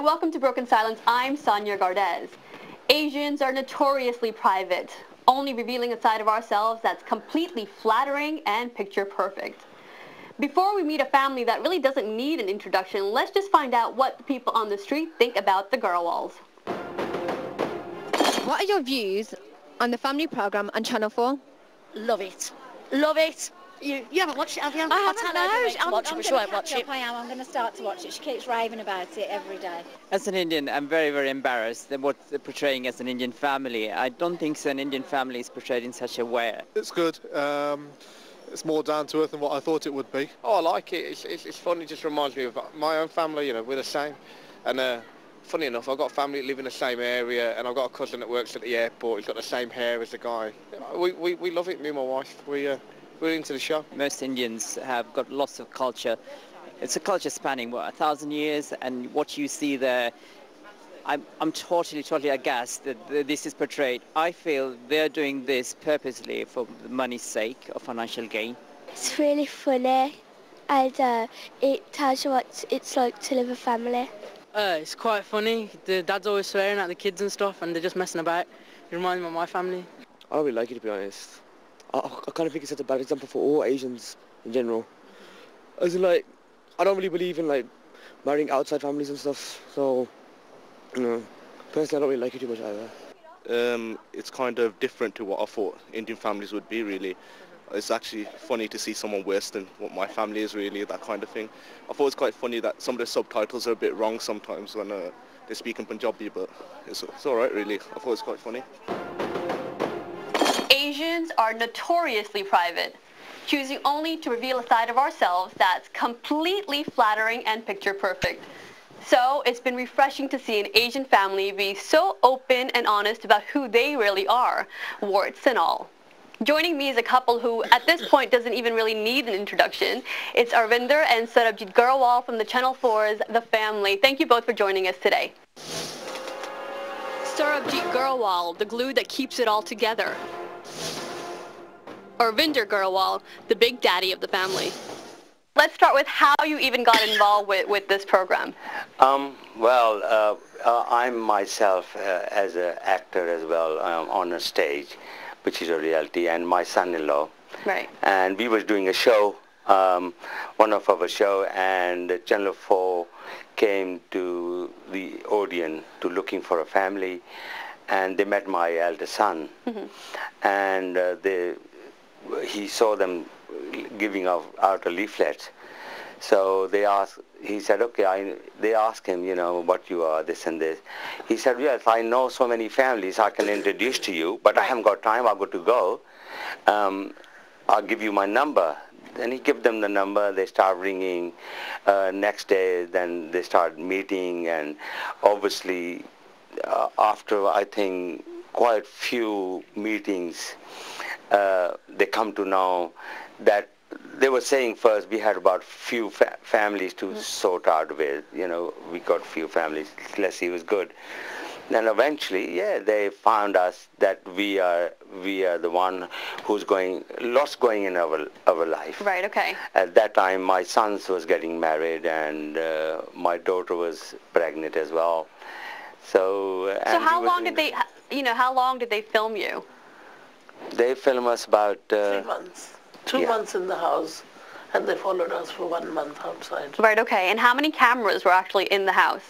welcome to Broken Silence. I'm Sanyya, Gardez. Asians are notoriously private, only revealing a side of ourselves that's completely flattering and picture perfect. Before we meet a family that really doesn't need an introduction, let's just find out what the people on the street think about the Grewals. What are your views on the family program on Channel 4? Love it. Love it. You haven't watched it, have you? I haven't, no. I'm going to start to watch it. She keeps raving about it every day. As an Indian, I'm very, very embarrassed at what they're portraying as an Indian family. I don't think an Indian family is portrayed in such a way. It's good. It's more down to earth than what I thought it would be. Oh, I like it. It's fun. It just reminds me of my own family, you know, we're the same. And funny enough, I've got family that live in the same area, and I've got a cousin that works at the airport. He's got the same hair as the guy. We love it, me and my wife. We're into the show. Most Indians have got lots of culture. It's a culture spanning, 1,000 years, and what you see there, I'm totally aghast that this is portrayed. I feel they're doing this purposely for money's sake or financial gain. It's really funny, and it tells you what it's like to live a family. It's quite funny. The dad's always swearing at the kids and stuff, and they're just messing about. It reminds me of my family. I don't really like it, to be honest. I kind of think it sets a bad example for all Asians in general. As in, like, I don't really believe in, like, marrying outside families and stuff, so, you know, personally I don't really like it too much either. It's kind of different to what I thought Indian families would be, really. It's actually funny to see someone worse than what my family is, really, that kind of thing. I thought it was quite funny that some of the subtitles are a bit wrong sometimes when they speak in Punjabi, but it's alright, really. I thought it was quite funny. Asians are notoriously private, choosing only to reveal a side of ourselves that's completely flattering and picture perfect. So it's been refreshing to see an Asian family be so open and honest about who they really are, warts and all. Joining me is a couple who, at this point, doesn't even really need an introduction. It's Arvinder and Sarabjit Grewal from the Channel 4's The Family. Thank you both for joining us today. Sarabjit Grewal, the glue that keeps it all together. Arvinder Grewal, the big daddy of the family. Let's start with how you even got involved with this program. I'm myself as an actor as well on a stage, which is a reality, and my son-in-law. Right. And we was doing a show, one of our show, and Channel 4 came to the audience to looking for a family, and they met my elder son, and he saw them giving out a leaflet. So he said, okay, they asked him, you know, what you are, this and this. He said, yes, I know so many families I can introduce to you, but I haven't got time, I've got to go. I'll give you my number. Then he gave them the number, they start ringing. Next day, then they start meeting, and obviously, after, I think, quite few meetings, they come to know that they were saying first we had about few families to sort out with, you know, we got few families, let's see who's good. Then eventually, yeah, they found us that we are the one who's lots going in our life. Right, okay. At that time, my son was getting married, and my daughter was pregnant as well. So how long did they film you? They filmed us about 3 months. 2 months in the house, and they followed us for 1 month outside. Right, okay. And how many cameras were actually in the house?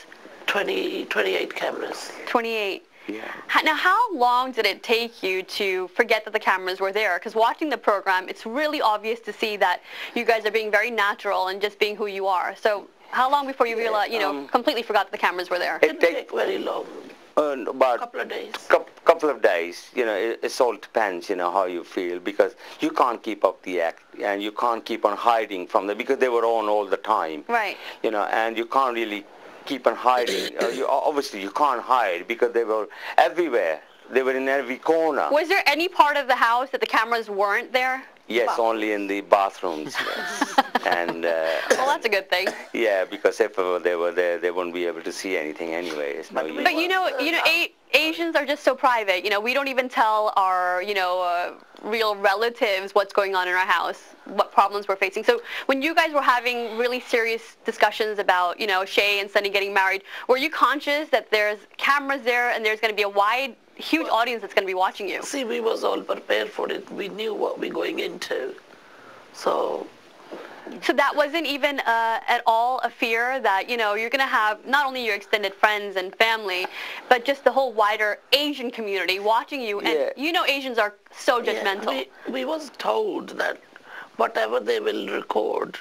28 cameras. 28. Yeah. Now, how long did it take you to forget that the cameras were there? Because watching the program, it's really obvious to see that you guys are being very natural and just being who you are. So how long before you realized, completely forgot that the cameras were there? It didn't take very long. About couple of days. Couple of days. You know, it all depends, you know, how you feel, because you can't keep up the act, and you can't keep on hiding from them, because they were on all the time. Right. You know, and you can't really keep on hiding. Obviously, you can't hide because they were everywhere. They were in every corner. Was there any part of the house that the cameras weren't there? Yes, only in the bathrooms. Yes. And well, that's a good thing. yeah, because if they were there, they wouldn't be able to see anything anyway. It's no use. But Asians are just so private. We don't even tell our, real relatives what's going on in our house, what problems we're facing. So when you guys were having really serious discussions about, Shay and Sunny getting married, were you conscious that there's cameras there and there's going to be a huge audience that's going to be watching you? See, we was all prepared for it. We knew what we're going into. So that wasn't even at all a fear that, you're going to have not only your extended friends and family, but just the whole wider Asian community watching you. And Asians are so judgmental. We was told that whatever they will record,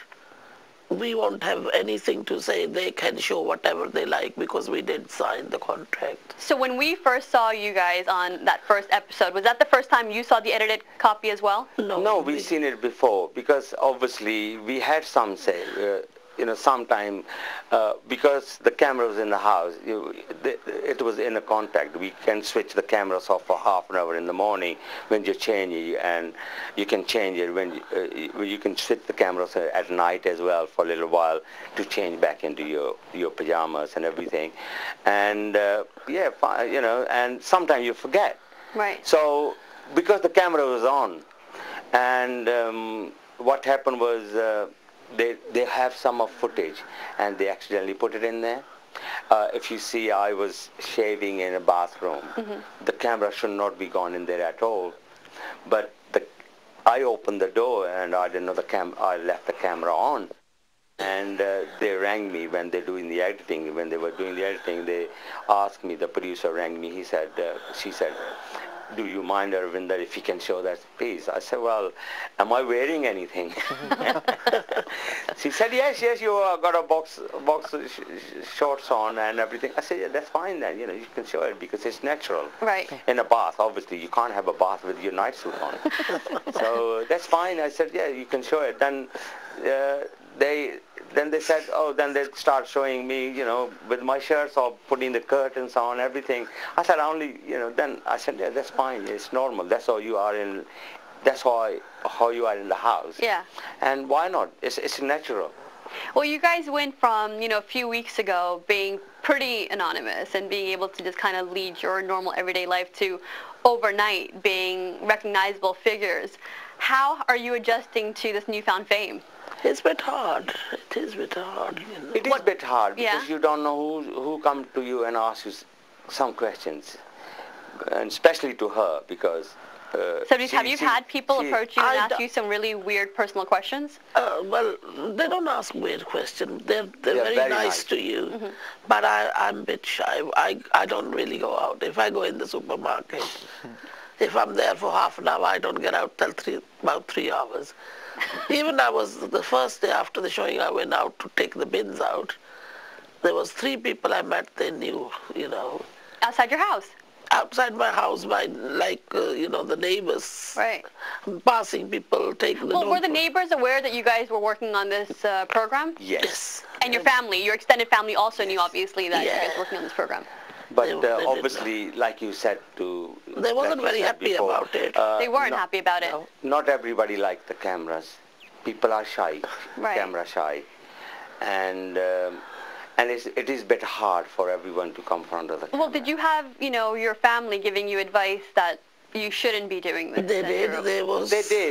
we won't have anything to say. They can show whatever they like because we did sign the contract. So when we first saw you guys on that first episode, was that the first time you saw the edited copy as well? No, we've seen it before because obviously we had some say, sometime because the camera was in the house, it was in a contract. We can switch the cameras off for half an hour in the morning when you're changing, and you can change it when you can switch the cameras at night as well for a little while to change back into your pajamas and everything. And and sometimes you forget. Right. So because the camera was on, and what happened was they have some of footage and they accidentally put it in there. If you see, I was shaving in a bathroom. The camera should not be gone in there at all. But I opened the door and I didn't know I left the camera on. And they rang me when they're doing the editing. When they were doing the editing, they asked me, the producer rang me, she said, do you mind, Arvinder, if you can show that piece? I said, well, am I wearing anything? She said, yes, you got a box shorts on and everything. I said, yeah, that's fine then, you can show it because it's natural. Right. In a bath, obviously, you can't have a bath with your night suit on. So that's fine. I said, yeah, you can show it. Then they said, then they start showing me, with my shirts or putting the curtains on, everything. I said, then I said, yeah, that's fine. It's normal. That's how you are how you are in the house. Yeah. And why not? It's natural. Well, you guys went from, a few weeks ago being pretty anonymous and being able to just kind of lead your normal everyday life to overnight being recognizable figures. How are you adjusting to this newfound fame? It's a bit hard. It is a bit hard. It is a bit hard because you don't know who come to you and ask you some questions, and especially to her because. Sarabjit, have you had people approach you and ask you some really weird personal questions? Well, they don't ask weird questions. They're very nice to you. But I'm a bit shy. I don't really go out. If I go in the supermarket, if I'm there for half an hour, I don't get out till about 3 hours. Even the first day after the showing, I went out to take the bins out. There was 3 people I met, they knew, Outside your house? Outside my house, by the neighbors. Right. Passing people, taking the Well, were the neighbors aware that you guys were working on this program? Yes. And your family, your extended family also knew, obviously, that you guys were working on this program? But obviously, like you said, they wasn't very happy about it. They weren't happy about it. Not everybody liked the cameras. People are shy, camera shy, and it is a bit hard for everyone to come front of the camera. Well, did you have your family giving you advice that you shouldn't be doing this? They did. They did.